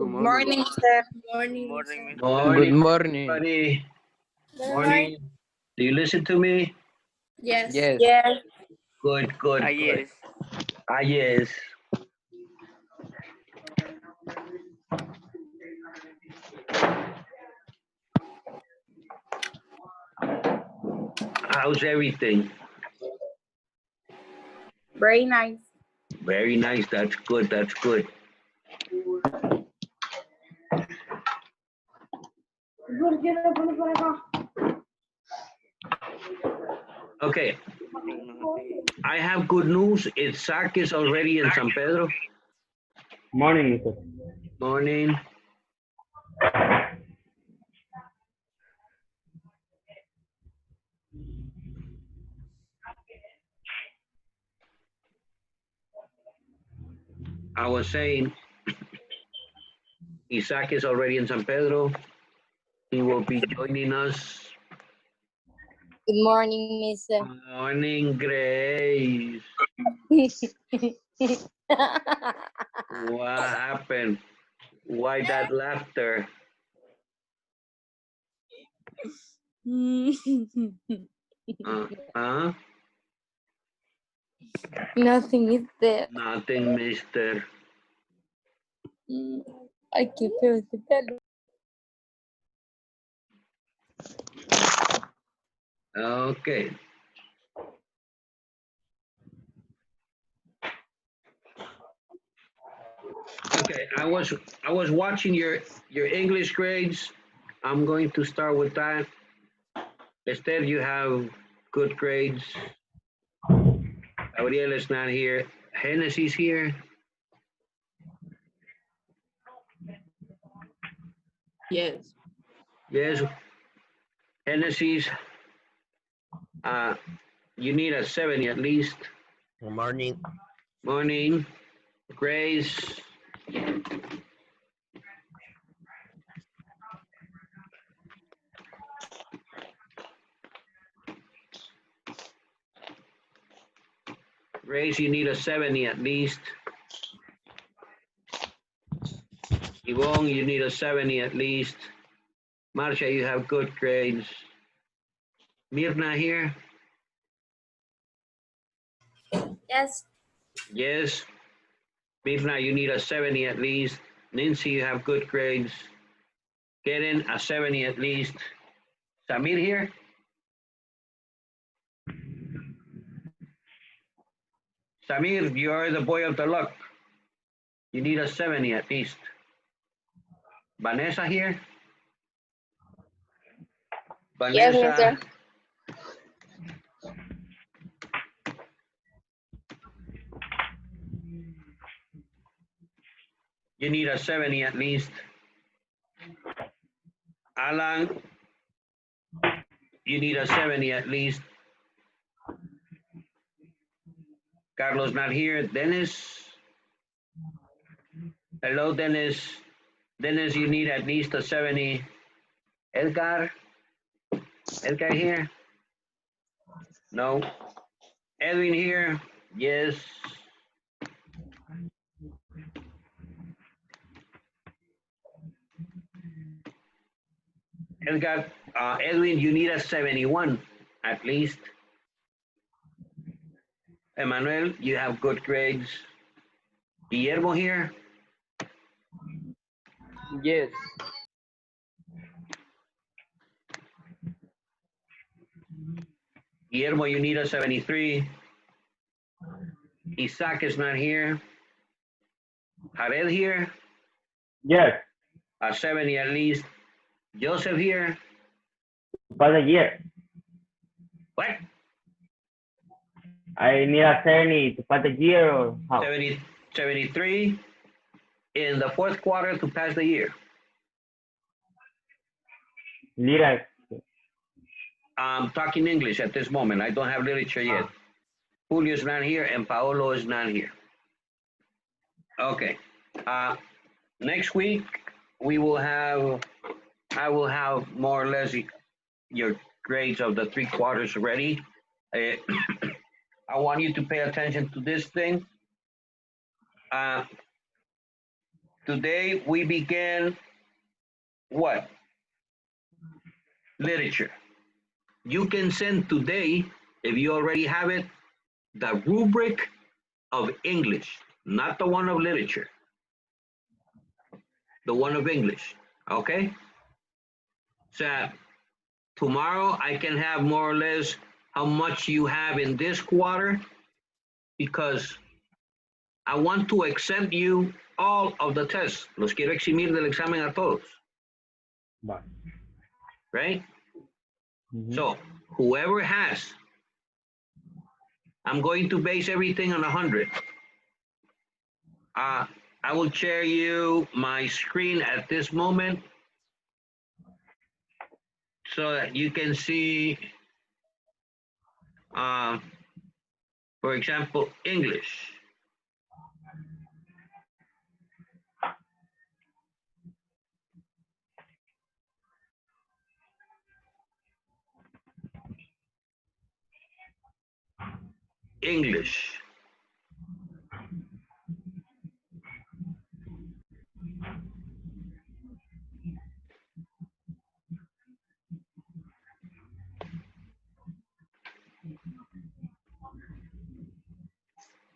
Good Good morning, sir. morning. Morning. Good morning. Everybody. Morning. Do you listen to me? Yes. Yes. Yes. Good, good, good. Yes. Ah, yes. How's everything? Very nice. Very nice. That's good. That's good. Okay. I have good news. Isaac is already in San Pedro. Morning, sir. Morning. I was saying, Isaac is already in San Pedro. He will be joining us. Good morning, Mister. Morning, Grace. What happened? Why that laughter? Huh? Nothing is there. Nothing, mister. Ay, qué feo ese pelo. Okay. Okay, I was watching your English grades. I'm going to start with that. Instead, you have good grades. Gabriel is not here. Hennessy's here. Yes. Yes. Hennessy's. You need a 70 at least. Good morning. Morning. Grace. Grace, you need a 70 at least. Yvonne, you need a 70 at least. Marcia, you have good grades. Mirna here? Yes. Yes. Mirna, you need a 70 at least. Nancy, you have good grades. Karen, a 70 at least. Samir here? Samir, you are the boy of the luck. You need a 70 at least. Vanessa here? Yes, Vanessa. Mister. You need a 70 at least. Alan, you need a 70 at least. Carlos not here. Dennis. Hello, Dennis. Dennis, you need at least a 70. Edgar. Edgar here? No. Edwin here? Yes. Edgar, Edwin, you need a 71 at least. Emmanuel, you have good grades. Guillermo here? Yes. Guillermo, you need a 73. Isaac is not here. Jared here? Yes, A 70 at least. Joseph here? for the year. What? I need a 70 to pass the year or how? 70, 73 in the fourth quarter to pass the year. Literature. I'm talking English at this moment. I don't have literature yet. Julio's not here and Paolo is not here. Okay. Next week we will have, I will have more or less your grades of the 3 quarters ready. I want you to pay attention to this thing. Today we began what? Literature. You can send today, if you already have it, the rubric of English, not the one of literature. The one of English, okay? So tomorrow I can have more or less how much you have in this quarter, because I want to exempt you all of the tests. Los quiero eximir del examen a todos, Vale. right? Ujú. So whoever has, I'm going to base everything on 100. I will share you my screen at this moment so that you can see, for example, English. English.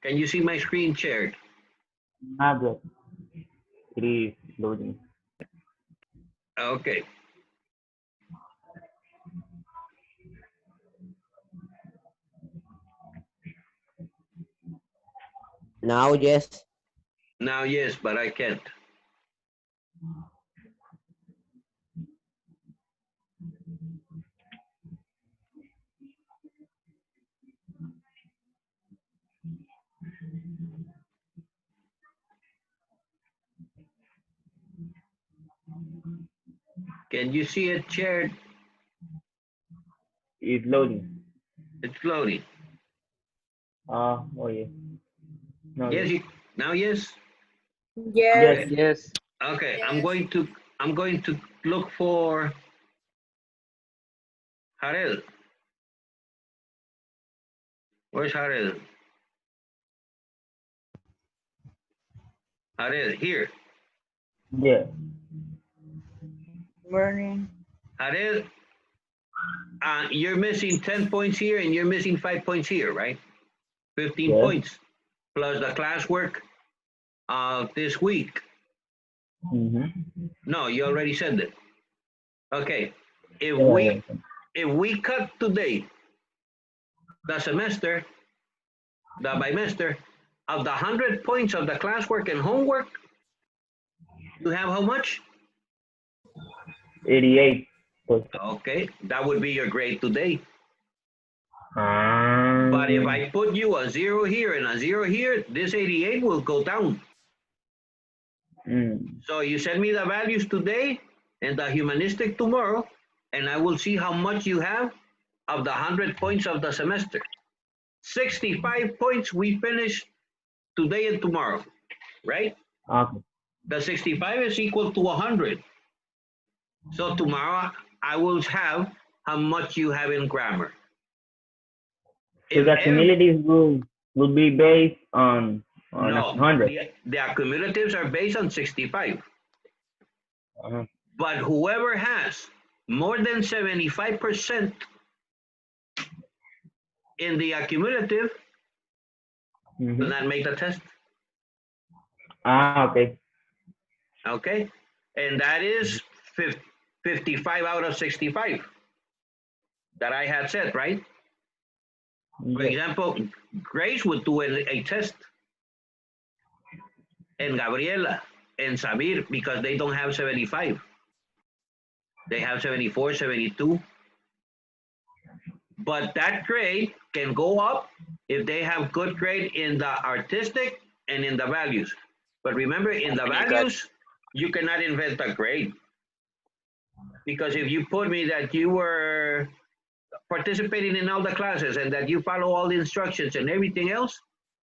Can you see my screen shared? Not yet. It is loading. Okay. Now, yes. Now, yes, but I can't. Can you see it shared? It's loading. It's loading. Oh yeah. No, Yes, now yes. Yes. Yes. Okay, Yes. I'm going to look for Harel. Where's Harel? Harel, here. yeah. Morning. Harel, you're missing 10 points here and you're missing 5 points here, right? 15 Yes. points plus the classwork this week. Mm-hmm. No, you already said that. Okay, if Yeah. we cut today the semester, the bimester, of the 100 points of the classwork and homework, you have how much? 88. Okay, that would be your grade today. Ah. But if I put you a 0 here and a 0 here, this 88 will go down. So you send me the values today and the humanistic tomorrow, and I will see how much you have of the 100 points of the semester. 65 points we finish today and tomorrow, right? Okay. The 65 is equal to 100. So tomorrow I will have how much you have in grammar. So the cumulatives will be based on no, 100. the accumulatives are based on 65. Uh-huh. But whoever has more than 75% in the accumulative will not make the test. Ah, okay. Okay, and that is 55 out of 65 that I had said, right? For Yeah. example, Grace would do a test, and Gabriela and Sabir, because they don't have 75. They have 74, 72. But that grade can go up if they have good grade in the artistic and in the values. But remember, in the values, you cannot invent a grade. Because if you put me that you were participating in all the classes and that you follow all the instructions and everything else,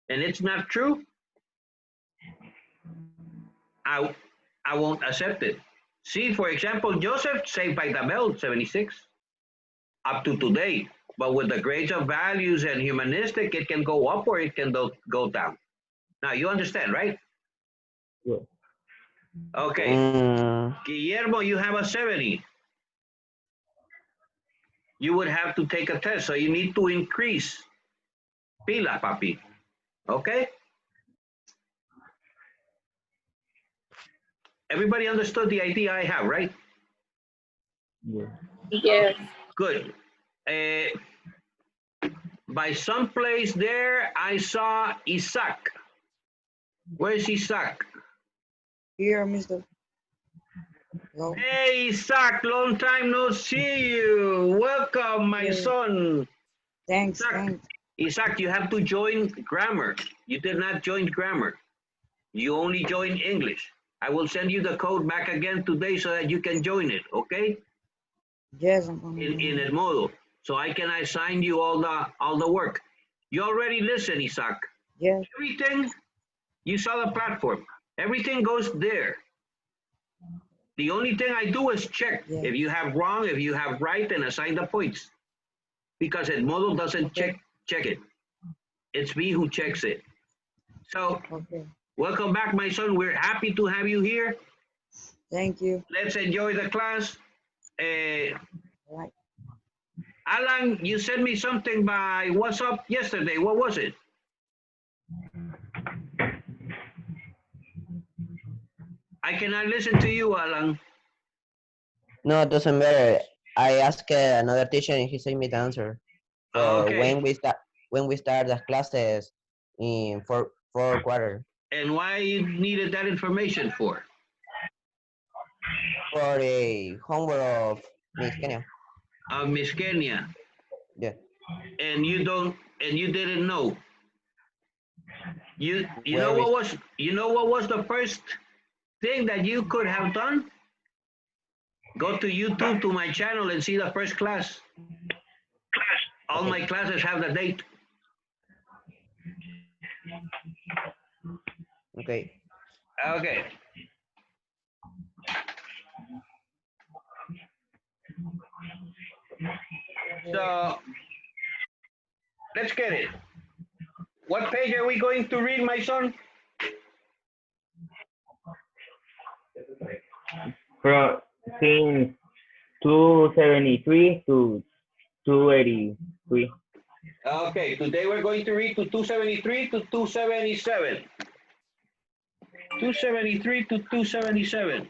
and it's not true, I won't accept it. See, for example, Joseph saved by the bell, 76, up to today. But with the grades of values and humanistic, it can go up or it can go down. Now, you understand, right? Yeah. Okay. Mm, Guillermo, you have a 70. You would have to take a test, so you need to increase. Pila, papi. Okay? Everybody understood the idea I have, right? Yes. Yes. Good. By some place there, I saw Isaac. Where's Isaac? Here, Mr. Hello. Hey, Isaac, long time no see you. Welcome, my Yeah. son. Thanks, Isaac, thanks. Isaac, you have to join grammar. You did not join grammar. You only joined English. I will send you the code back again today so that you can join it, okay? Yes, I'm coming. In El Modo, so I can assign you all the work. You already listen, Isaac. Yes, Everything, you saw the platform. Everything goes there. The only thing I do is check. yes. If you have wrong, if you have right, and assign the points. Because El Modo doesn't Okay. check it. It's me who checks it. So, Okay. welcome back, my son. We're happy to have you here. Thank you. Let's enjoy the class. All right. Alan, you sent me something by WhatsApp yesterday. What was it? I cannot listen to you, Alan. no, it doesn't matter. I asked another teacher and he sent me the answer. For Okay. when we start the classes in fourth quarter. And why you needed that information for? For the homework of Miss Kenya. Miss Kenya. Yeah. And you didn't know. You know Where what was the first thing that you could have done? Go to YouTube to my channel and see the first class. All my classes have the date. Okay. Okay. So let's get it. What page are we going to read, my son? From since 273 to 283. Okay, today we're going to read to 273 to 277. 273 to 277.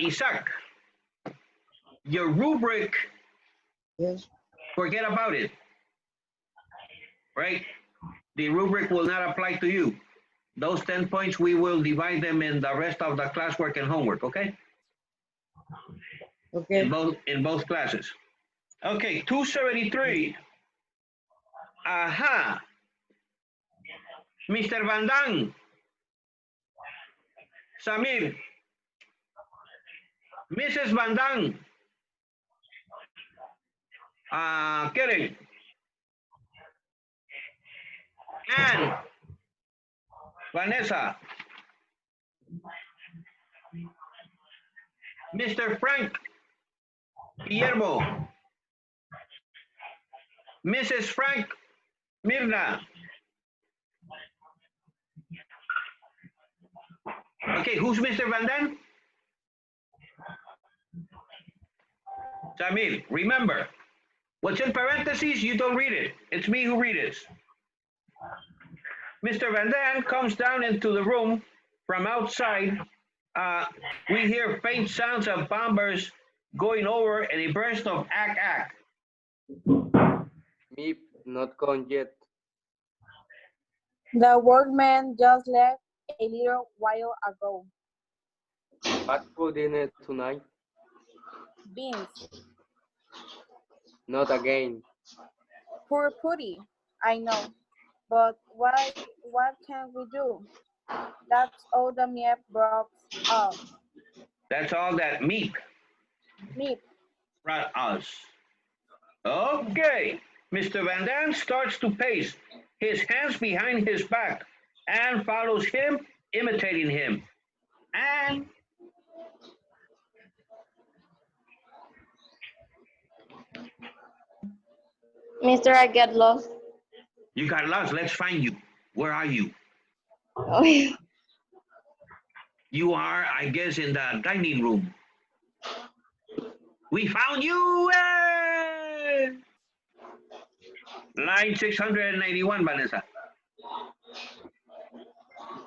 Isaac, your rubric, Yes. forget about it, right? The rubric will not apply to you. Those 10 points, we will divide them in the rest of the classwork and homework, okay? Okay. In both classes. Okay, 273. Aha. Mr. Van Dang. Samir. Mrs. Van Dang. Karen. Anne. Vanessa. Mr. Frank. Guillermo. Mrs. Frank. Mirna. Okay, who's Mr. Van Dam? Samir, remember, what's in parentheses, you don't read it. It's me who reads it. Mr. Van Dam comes down into the room from outside. We hear faint sounds of bombers going over and a burst of ack. Meep, not gone yet. The workman just left a little while ago. What for dinner tonight? Beans. Not again. Poor Putty, I know. But what can we do? That's all the Miep brought us. That's all that Meep brought us. Okay, Mr. Van Dam starts to pace, his hands behind his back, and follows him, imitating him. And Mister, I get lost. You got lost. Let's find you. Where are you? Oh, You are, I guess, in the dining room. We found you! Hey! Line 691, Vanessa.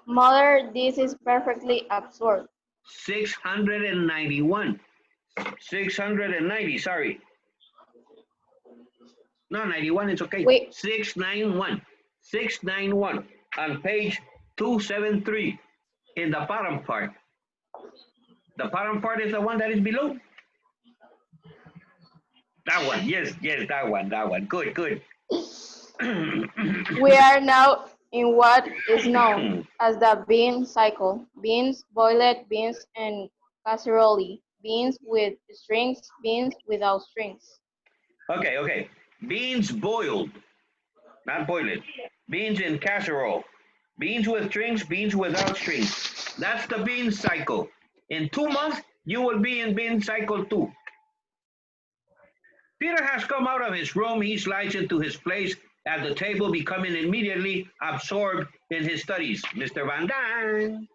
Mother, this is perfectly absurd. 691. 690, sorry. No, 91 is okay. Wait. 691. 691 on page 273 in the bottom part. The bottom part is the one that is below. That one, yes, that one. Good, good. We are now in what is known as the bean cycle. Beans, boiled beans, and casserole. Beans with strings, beans without strings. Okay. Beans boiled, not boiled. Beans in casserole. Beans with strings, beans without strings. That's the bean cycle. In 2 months, you will be in bean cycle 2. Peter has come out of his room. He slides into his place at the table, becoming immediately absorbed in his studies. Mr. Van Daan.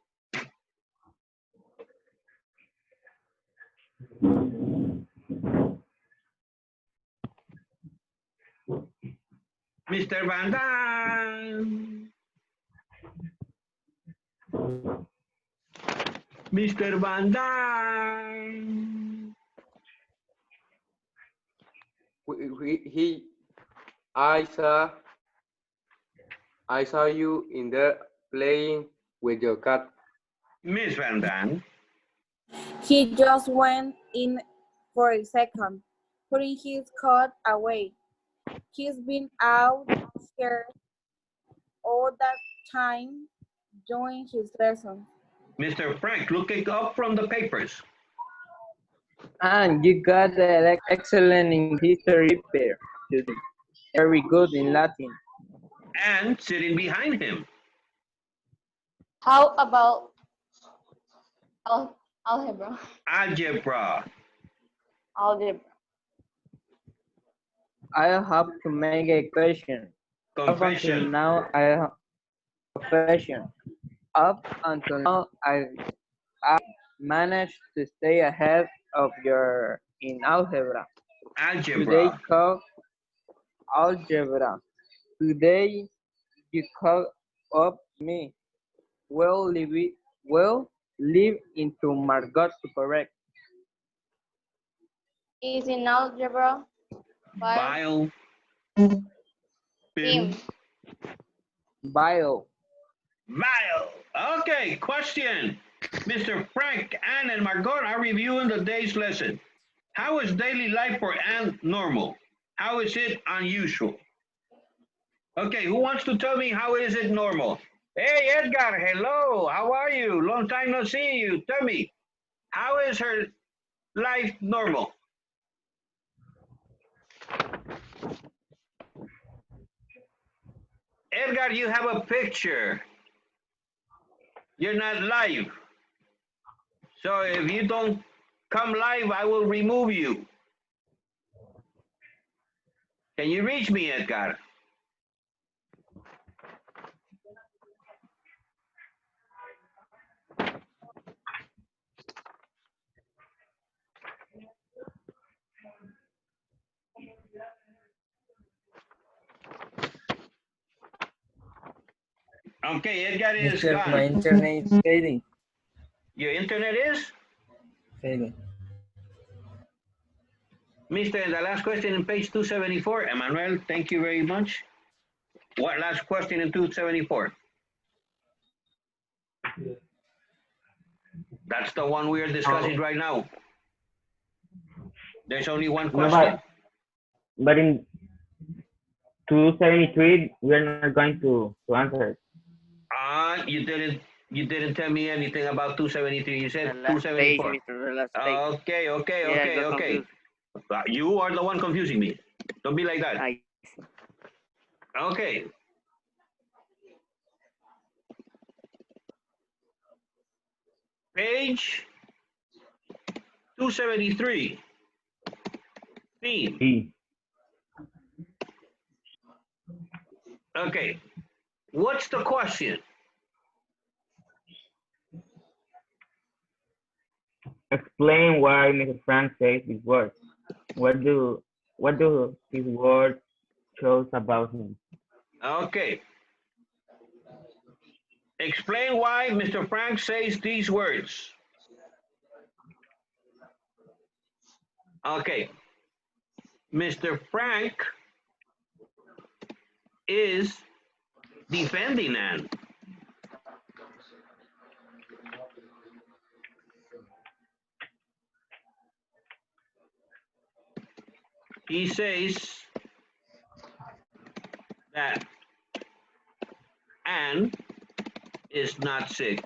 Mr. Van Daan. Mr. Van Daan. I saw you in there playing with your cat. Miss Van Daan. He just went in for a second, putting his coat away. He's been out here all that time doing his lesson. Mr. Frank, looking up from the papers. And you got the excellent in history pair. Very good in Latin. And sitting behind him. How about algebra? Algebra. Algebra. I have to make a question. Up until Confession. now, I have confession. Up until now, I managed to stay ahead of your in algebra. Today Algebra. called algebra. Today you call up me. Leave into Margot to correct. Is in algebra. Bile. Beam. Bio. Vile. Okay, question. Mr. Frank, Anne, and Margot are reviewing the day's lesson. How is daily life for Anne normal? How is it unusual? Okay, who wants to tell me how is it normal? Hey, Edgar, hello. How are you? Long time no see you. Tell me, how is her life normal? Edgar, you have a picture. You're not live. So if you don't come live, I will remove you. Can you reach me, Edgar? Okay, Edgar is Mister, gone. my internet is failing. Your internet is? Failing. Mister, the last question in page 274. Emmanuel, thank you very much. What last question in 274? That's the one we are discussing right now. There's only one No, question. but in 273, we're not going to answer it. You didn't tell me anything about 273. You said 274. Okay. You are the one confusing me. Don't be like that. Okay. Page 273. Theme. Okay. What's the question? Explain why Mr. Frank says these words. What do these words show about him? Okay. Explain why Mr. Frank says these words. Okay. Mr. Frank is defending Anne. He says that Anne is not sick.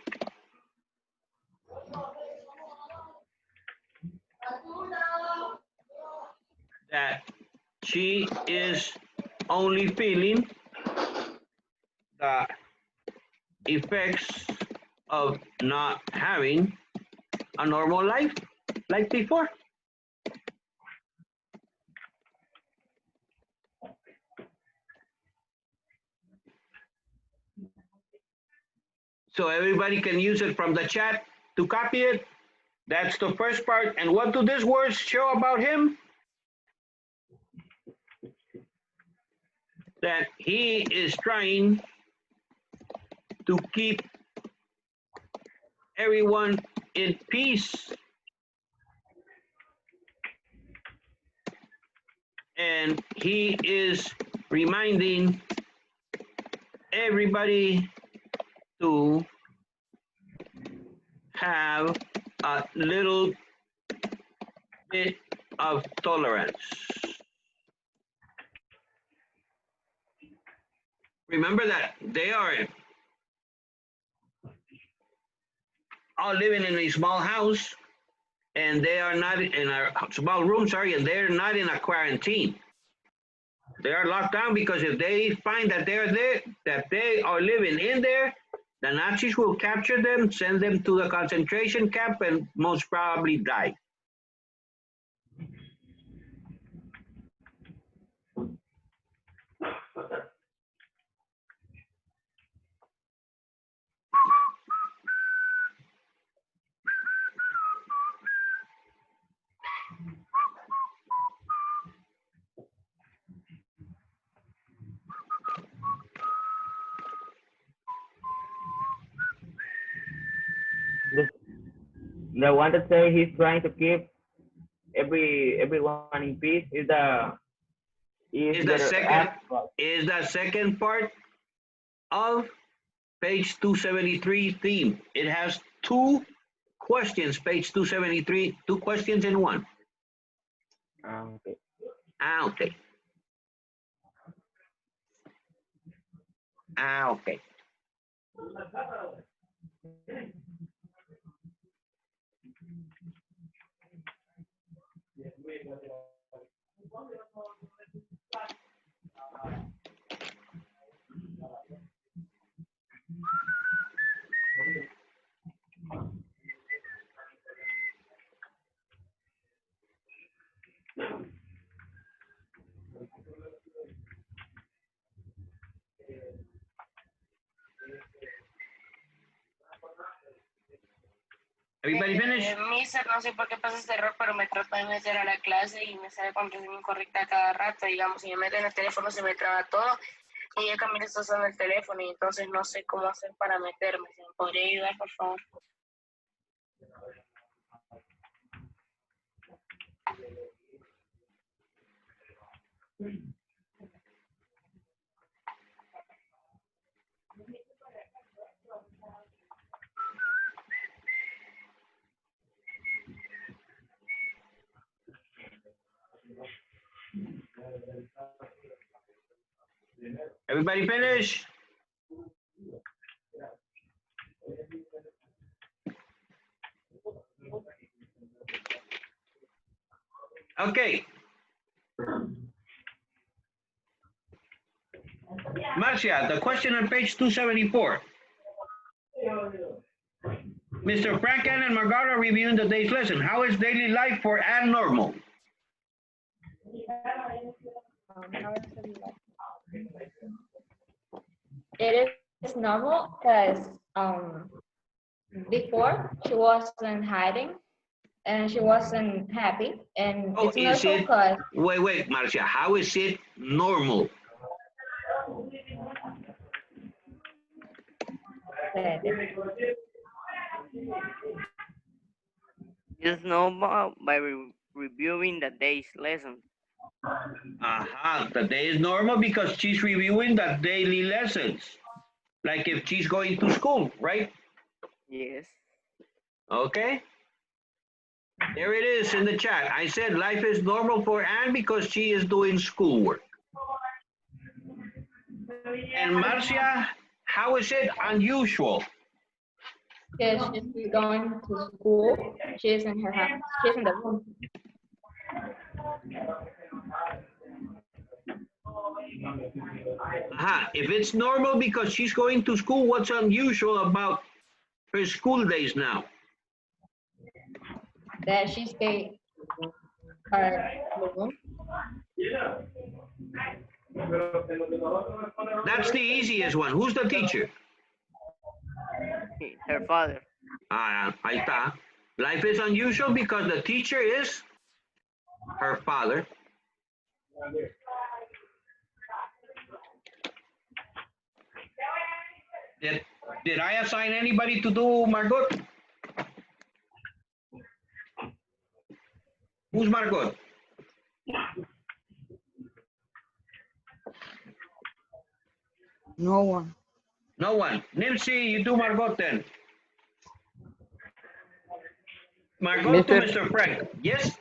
That she is only feeling the effects of not having a normal life like before. So everybody can use it from the chat to copy it. That's the first part. And what do these words show about him? That he is trying to keep everyone in peace. And he is reminding everybody to have a little bit of tolerance. Remember that they are all living in a small house and they are not in a small room, sorry, and they're not in a quarantine. They are locked down because if they find that they're there, that they are living in there, the Nazis will capture them, send them to the concentration camp, and most probably die. The one that say he's trying to keep everyone in peace is the second part of page 273 theme. It has two questions, page 273, two questions in one. Okay. Okay. Okay. Everybody finish? Mister, no sé por qué pasa este error, pero me trata de meter a la clase y me sale contraseña incorrecta cada rato. Digamos, si me meto en el teléfono se me traba todo y yo también estoy usando el teléfono y entonces no sé cómo hacer para meterme. ¿Me podría ayudar, por favor? Everybody finish? Okay. Marcia, the question on page 274. Mr. Frank, Ann, and Margarita are reviewing the day's lesson. How is daily life for Ann normal? it is normal because before she wasn't hiding and she wasn't happy, and Oh, it's is normal it? because Wait, Marcia. How is it normal? It's normal by reviewing the day's lesson. The day is normal because she's reviewing the daily lessons. Like if she's going to school, right? Yes. Okay. There it is in the chat. I said life is normal for Anne because she is doing schoolwork. And Marcia, how is it unusual? yes, she's going to school. She's in her house. She's in the room. If it's normal because she's going to school, what's unusual about her school days now? That she stayed her room. That's the easiest one. Who's the teacher? Her father. Ahí está. Life is unusual because the teacher is her father. Did I assign anybody to do Margot? Who's Margot? No one. No one. Nancy, you do Margot then. Margot to Mr. Frank. Yes?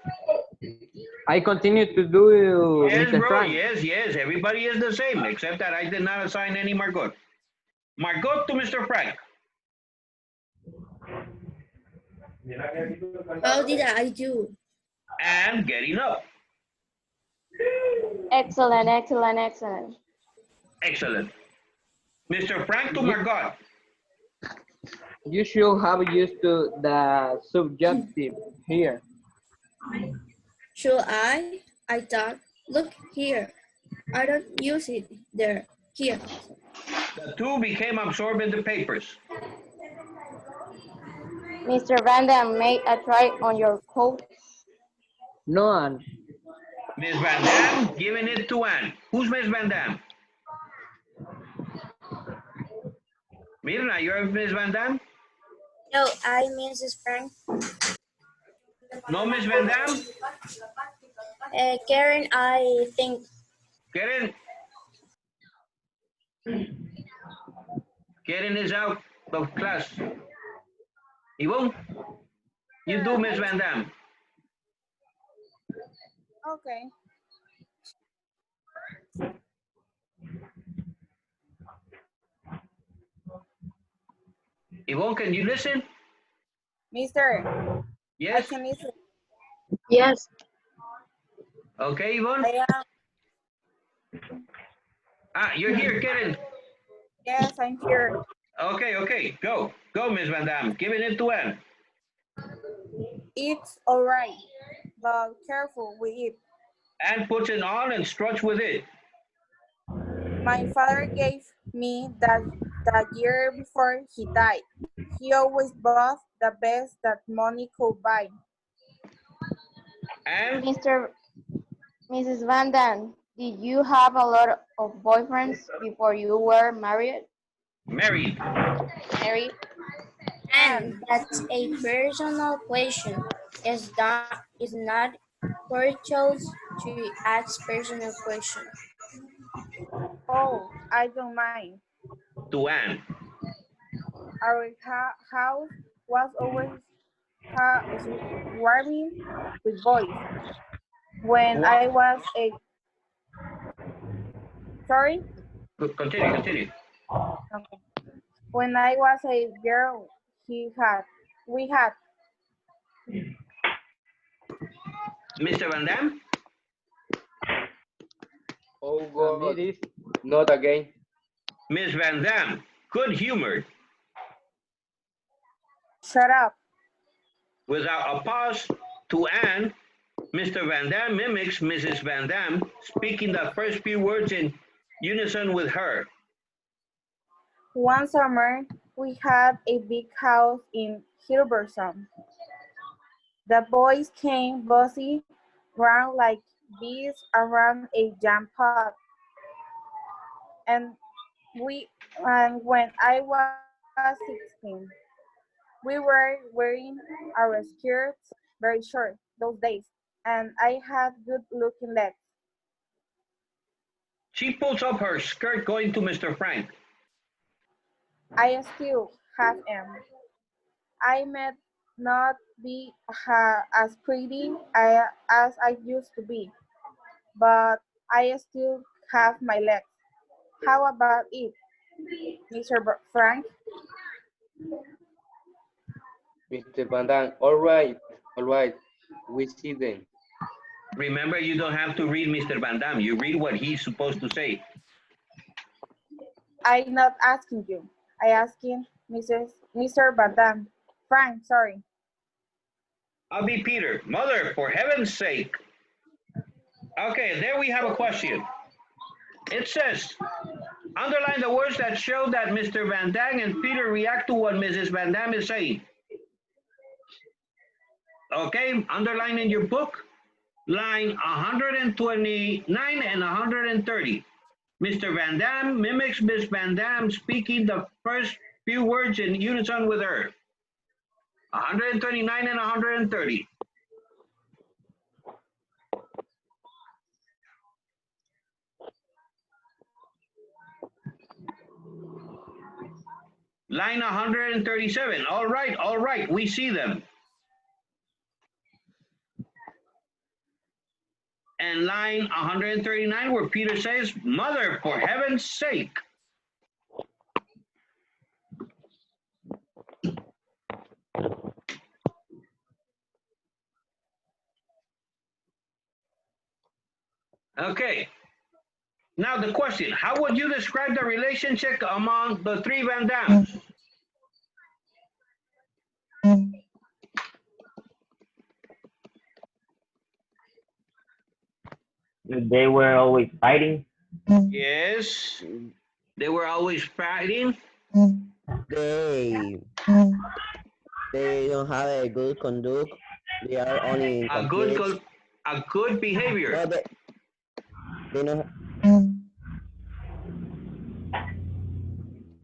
I continue to do Yes, Mr. bro. Frank. Yes. Everybody is the same, except that I did not assign any Margot. Margot to Mr. Frank. How did I do? And getting up. Excellent, excellent, excellent. Excellent. Mr. Frank to Margot. You should have used to the subjunctive here. Should I? I thought, look here. I don't use it there. Here. The two became absorbed in the papers. Mr. Van Damme, may I try on your coat? No, Anne. Miss Van Damme giving it to Anne. Who's Miss Van Damme? Mirna, you're Miss Van Damme? No, I Mrs. Frank. No, Miss Van Damme? Karen, I think. Karen? Karen is out of class. Yvonne, you do Miss Van Damme. Okay. Yvonne, can you listen? Mister, I Yes? can listen. Yes. Okay, Yvonne? You're here, Karen. Yes, I'm here. Okay. Go, Miss Van Damme. Giving it to Anne. It's all right, but careful with it. Anne puts it on and struts with it. My father gave me that year before he died. He always bought the best that money could buy. And Mrs. Van Damme, did you have a lot of boyfriends before you were married? Married. Married? And that's a personal question. Is not for choice to ask personal question. Oh, I don't mind. To Anne. Our house was always swarming with boys. When I was a... Sorry? Continue. Okay. When I was a girl, we had. Mr. Van Damme? Oh, God. Not again. Miss Van Damme, good humor. Shut up. Without a pause, to Anne, Mr. Van Damme mimics Mrs. Van Damme, speaking the first few words in unison with her. One summer, we had a big house in Hilversum. The boys came buzzing round like bees around a jam pot. And when I was 16, we were wearing our skirts very short those days, and I had good-looking legs. She pulls up her skirt going to Mr. Frank. I still have them. I may not be as pretty as I used to be, but I still have my legs. How about it, Mr. Frank? Mr. Van Damme, all right, we see them. Remember, you don't have to read Mr. Van Damme. You read what he's supposed to say. I'm not asking you. I asking Mr. Badam. Frank, sorry. I'll be Peter. Mother, for heaven's sake. Okay, there we have a question. It says, underline the words that show that Mr. Van Damme and Peter react to what Mrs. Van Damme is saying. Okay, underline in your book, line 129 and 130. Mr. Van Damme mimics Miss Van Damme speaking the first few words in unison with her. 129 and 130. Line 137. All right, we see them. And line 139 where Peter says, Mother, for heaven's sake. Okay. Now the question, how would you describe the relationship among the three Van Dammes? They were always fighting. Yes, they were always fighting. They don't have a good conduct. They are only in conflicts. A good behavior. No, they don't.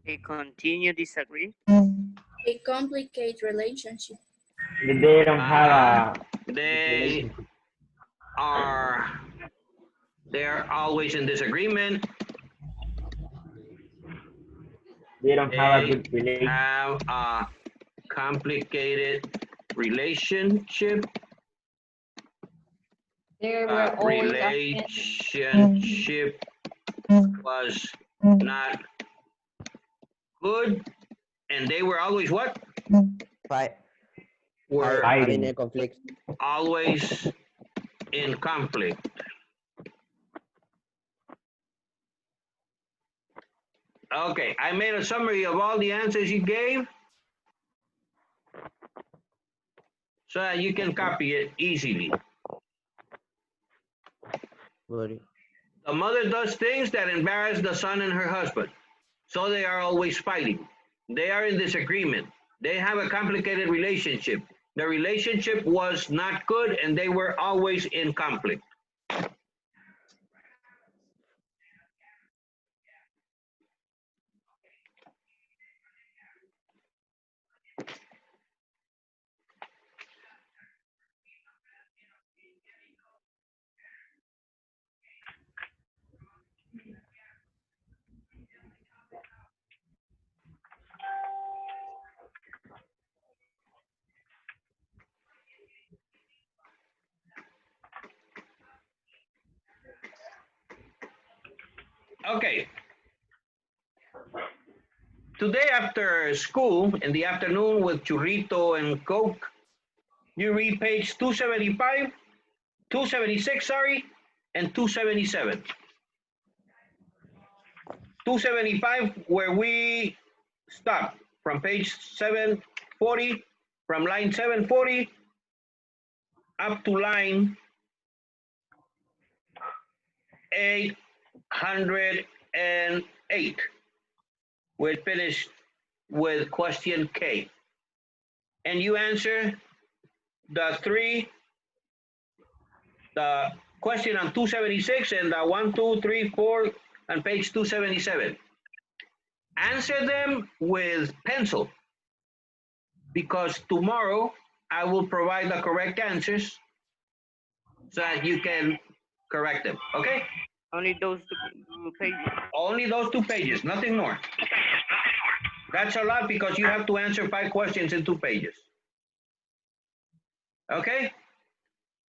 They continue disagree. A complicated relationship. They don't have They they're always in disagreement. they don't have a good They relationship. have a complicated relationship. They were always Relationship was not good, and they were always what? Were Fighting a conflict. always in conflict. Okay, I made a summary of all the answers you gave so that you can copy it easily. Good. The mother does things that embarrass the son and her husband, so they are always fighting. They are in disagreement. They have a complicated relationship. The relationship was not good and they were always in conflict. Okay. Today after school, in the afternoon with churrito and Coke, you read page 275, 276, sorry, and 277. 275, where we stop from page 740, from line 740 up to line 808. We'll finish with question K. And you answer the question on 276 and the 1, 2, 3, 4 on page 277. Answer them with pencil, because tomorrow I will provide the correct answers so that you can correct them, okay? Only those two pages. Only those 2 pages, nothing more. That's a lot because you have to answer 5 questions in 2 pages. Okay?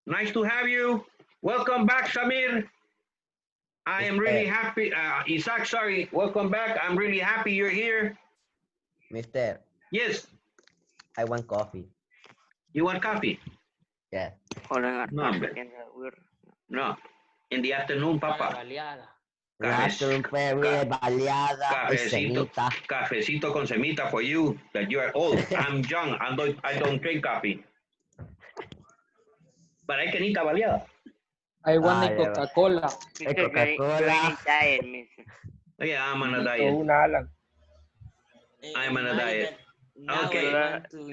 Nice to have you. Welcome back, Samir. I am really happy. Isaac, sorry. Welcome back. I'm really happy you're here. Mister, Yes. I want coffee. You want coffee? Yeah. No, no. In the afternoon, Papa. Afternoon, baleada, Cafecito, semita. cafecito con semita for you that you are old. I'm young. I don't drink coffee. But I can eat a baleada. I want a Coca-Cola. Coca-Cola. Yeah, I'm on a diet. Una lang. I'm on a diet. Okay.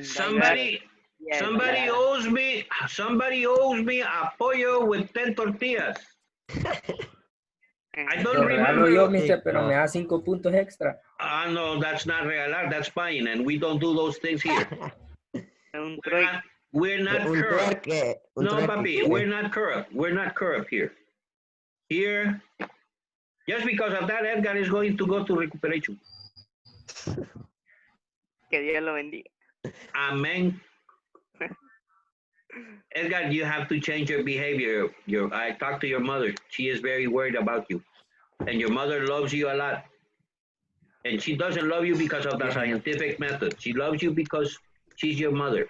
Somebody owes me apoyo with 10 tortillas. I don't remember. Yo, mister, pero me da 5 puntos extra. No, that's not regalar, that's buying, and we don't do those things here. We're not corrupt. No, papi, we're not corrupt. We're not corrupt here. Here, just because of that, Edgar is going to go to recuperation. Que Dios lo bendiga. Amen. Edgar, you have to change your behavior. I talked to your mother. She is very worried about you. And your mother loves you a lot. And she doesn't love you because of the scientific method. She loves you because she's your mother.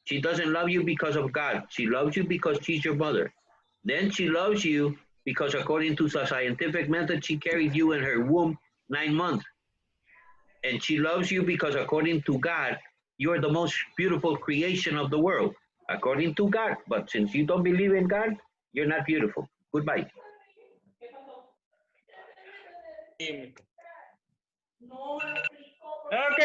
She doesn't love you because of God. She loves you because she's your mother. Then she loves you because according to the scientific method, she carried you in her womb 9 months. And she loves you because according to God, you're the most beautiful creation of the world. According to God. But since you don't believe in God, you're not beautiful. Goodbye. Okay.